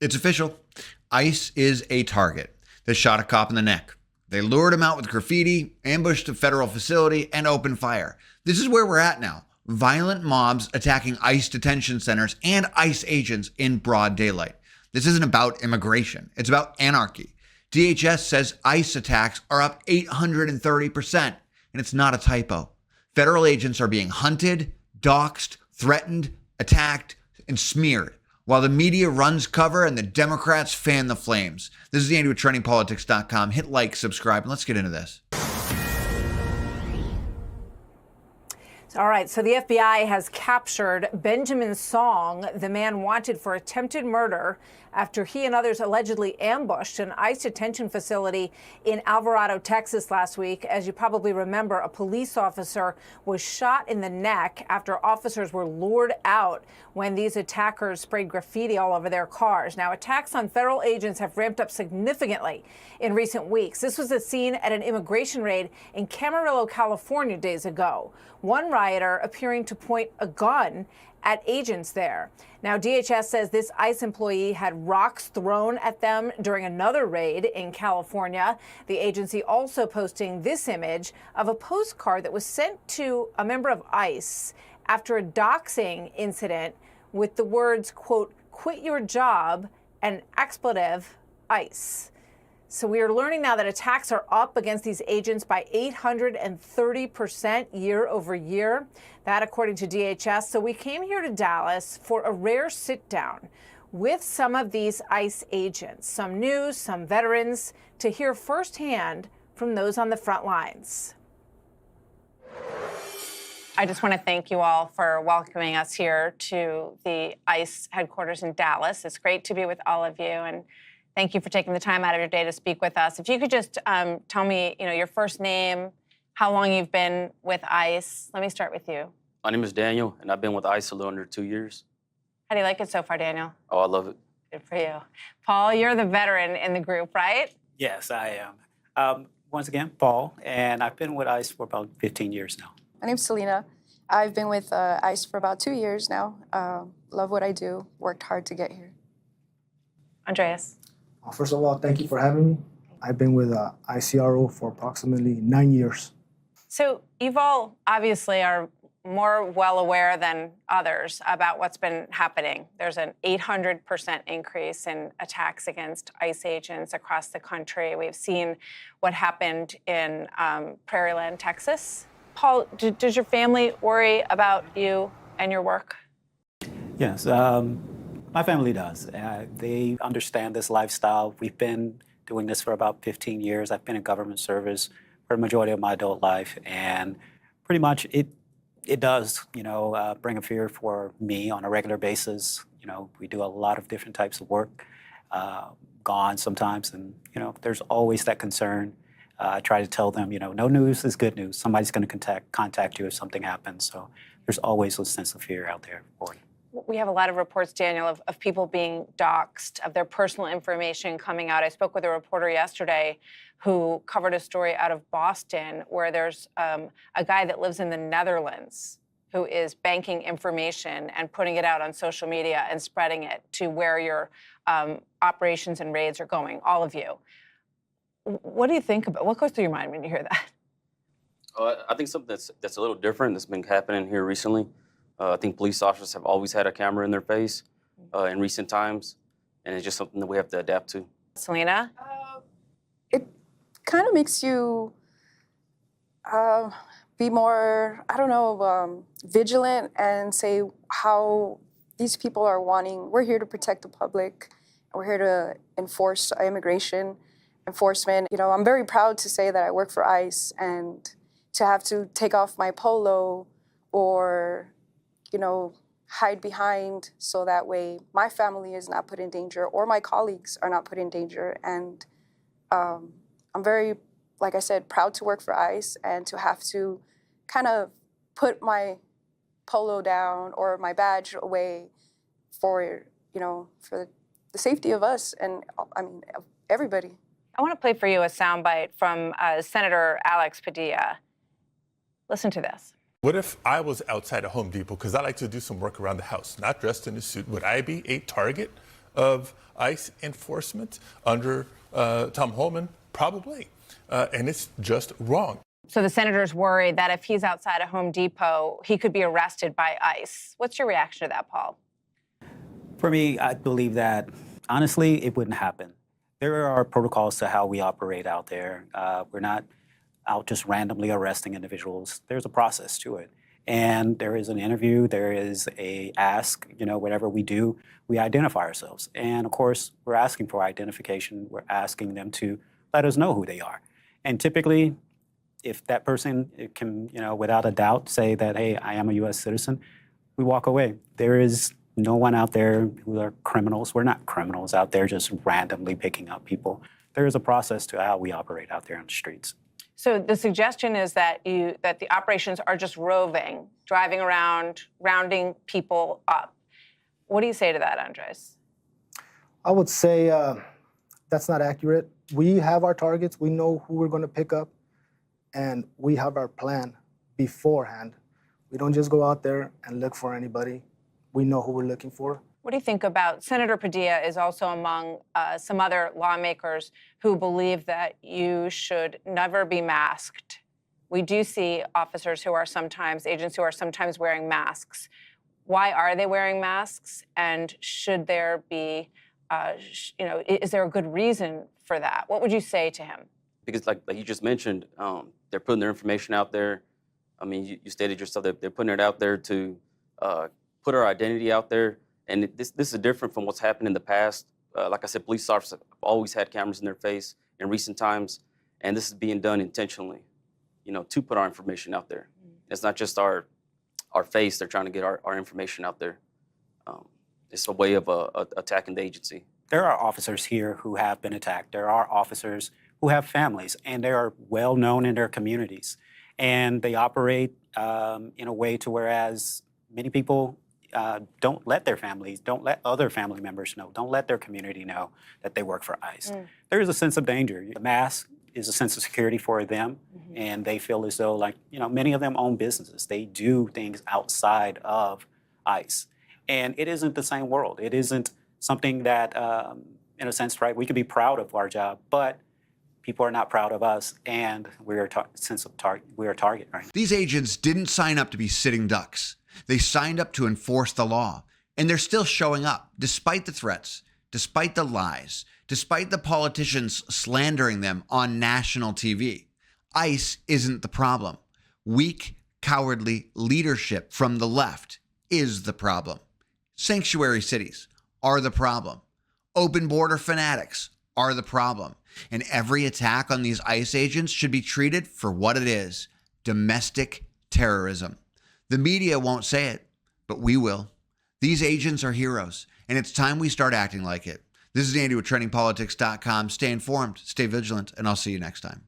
It's official. ICE is a target. They shot a cop in the neck. They lured him out with graffiti, ambushed a federal facility, and opened fire. This is where we're at now. Violent mobs attacking ICE detention centers and ICE agents in broad daylight. This isn't about immigration. It's about anarchy. DHS says ICE attacks are up 830%, and it's not a typo. Federal agents are being hunted, doxxed, threatened, attacked, and smeared, while the media runs cover and the Democrats fan the flames. This is Andy with TrendingPolitics.com. Hit like, subscribe, and let's get into this. All right, so the FBI has captured Benjamin Song, the man wanted for attempted murder after he and others allegedly ambushed an ICE detention facility in Alvarado, Texas last week. As you probably remember, a police officer was shot in the neck after officers were lured out when these attackers sprayed graffiti all over their cars. Now, attacks on federal agents have ramped up significantly in recent weeks. This was a scene at an immigration raid in Camarillo, California days ago. One rioter appearing to point a gun at agents there. Now, DHS says this ICE employee had rocks thrown at them during another raid in California. The agency also posting this image of a postcard that was sent to a member of ICE after a doxing incident with the words, quote, "quit your job," and expletive ICE. So we are learning now that attacks are up against these agents by 830% year over year. That according to DHS. So we came here to Dallas for a rare sit down with some of these ICE agents, some new, some veterans, to hear firsthand from those on the front lines. I just want to thank you all for welcoming us here to the ICE headquarters in Dallas. It's great to be with all of you, and thank you for taking the time out of your day to speak with us. If you could just tell me, your first name, how long you've been with ICE. Let me start with you. My name is Daniel, and I've been with ICE a little under 2 years. How do you like it so far, Daniel? Oh, I love it. Good for you. Paul, you're the veteran in the group, right? Yes, I am. Once again, Paul, and I've been with ICE for about 15 years now. My name's Selena. I've been with ICE for about 2 years now. Love what I do. Worked hard to get here. Andreas. First of all, thank you for having me. I've been with ICRO for approximately 9 years. So you've all obviously are more well aware than others about what's been happening. There's an 800% increase in attacks against ICE agents across the country. We've seen what happened in Prairieland, Texas. Paul, does your family worry about you and your work? Yes, my family does. They understand this lifestyle. We've been doing this for about 15 years. I've been in government service for the majority of my adult life, and pretty much it does, bring a fear for me on a regular basis. We do a lot of different types of work, gone sometimes, and there's always that concern. I try to tell them, no news is good news. Somebody's going to contact you if something happens. So there's always a sense of fear out there for you. We have a lot of reports, Daniel, of people being doxxed, of their personal information coming out. I spoke with a reporter yesterday who covered a story out of Boston where there's a guy that lives in the Netherlands who is banking information and putting it out on social media and spreading it to where your operations and raids are going, all of you. What do you think about, what goes through your mind when you hear that? I think something that's a little different that's been happening here recently. I think police officers have always had a camera in their face in recent times, and it's just something that we have to adapt to. Selena? It kind of makes you be more, vigilant and say how these people are wanting. We're here to protect the public. We're here to enforce immigration enforcement. I'm very proud to say that I work for ICE, and to have to take off my polo or hide behind so that way my family is not put in danger or my colleagues are not put in danger. And I'm very, like I said, proud to work for ICE and to have to kind of put my polo down or my badge away for the safety of us and, of everybody. I want to play for you a soundbite from Senator Alex Padilla. Listen to this. What if I was outside of Home Depot, because I like to do some work around the house, not dressed in a suit? Would I be a target of ICE enforcement under Tom Holman? Probably. And it's just wrong. So the senator's worried that if he's outside a Home Depot, he could be arrested by ICE. What's your reaction to that, Paul? For me, I believe that, honestly, it wouldn't happen. There are protocols to how we operate out there. We're not out just randomly arresting individuals. There's a process to it. And there is an interview, there is a ask, whatever we do, we identify ourselves. And of course, we're asking for identification. We're asking them to let us know who they are. And typically, if that person can, without a doubt say that, hey, I am a U.S. citizen, we walk away. There is no one out there who are criminals. We're not criminals out there just randomly picking up people. There is a process to how we operate out there on the streets. So the suggestion is that the operations are just roving, driving around, rounding people up. What do you say to that, Andres? I would say that's not accurate. We have our targets. We know who we're going to pick up, and we have our plan beforehand. We don't just go out there and look for anybody. We know who we're looking for. What do you think about Senator Padilla is also among some other lawmakers who believe that you should never be masked. We do see officers who are sometimes, agents who are sometimes wearing masks. Why are they wearing masks? And should there be, is there a good reason for that? What would you say to him? Because like you just mentioned, they're putting their information out there. I mean, you stated yourself that they're putting it out there to put our identity out there. And this is different from what's happened in the past. Like I said, police officers have always had cameras in their face in recent times, and this is being done intentionally, to put our information out there. It's not just our face. They're trying to get our information out there. It's a way of attacking the agency. There are officers here who have been attacked. There are officers who have families, and they are well known in their communities. And they operate in a way to whereas many people don't let their families, don't let other family members know, don't let their community know that they work for ICE. There is a sense of danger. The mask is a sense of security for them, and they feel as though, many of them own businesses. They do things outside of ICE. And it isn't the same world. It isn't something that, in a sense, right, we can be proud of our job, but people are not proud of us, and we are target, right? These agents didn't sign up to be sitting ducks. They signed up to enforce the law, and they're still showing up, despite the threats, despite the lies, despite the politicians slandering them on national TV. ICE isn't the problem. Weak, cowardly leadership from the left is the problem. Sanctuary cities are the problem. Open border fanatics are the problem. And every attack on these ICE agents should be treated for what it is: domestic terrorism. The media won't say it, but we will. These agents are heroes, and it's time we start acting like it. This is Andy with TrendingPolitics.com. Stay informed, stay vigilant, and I'll see you next time.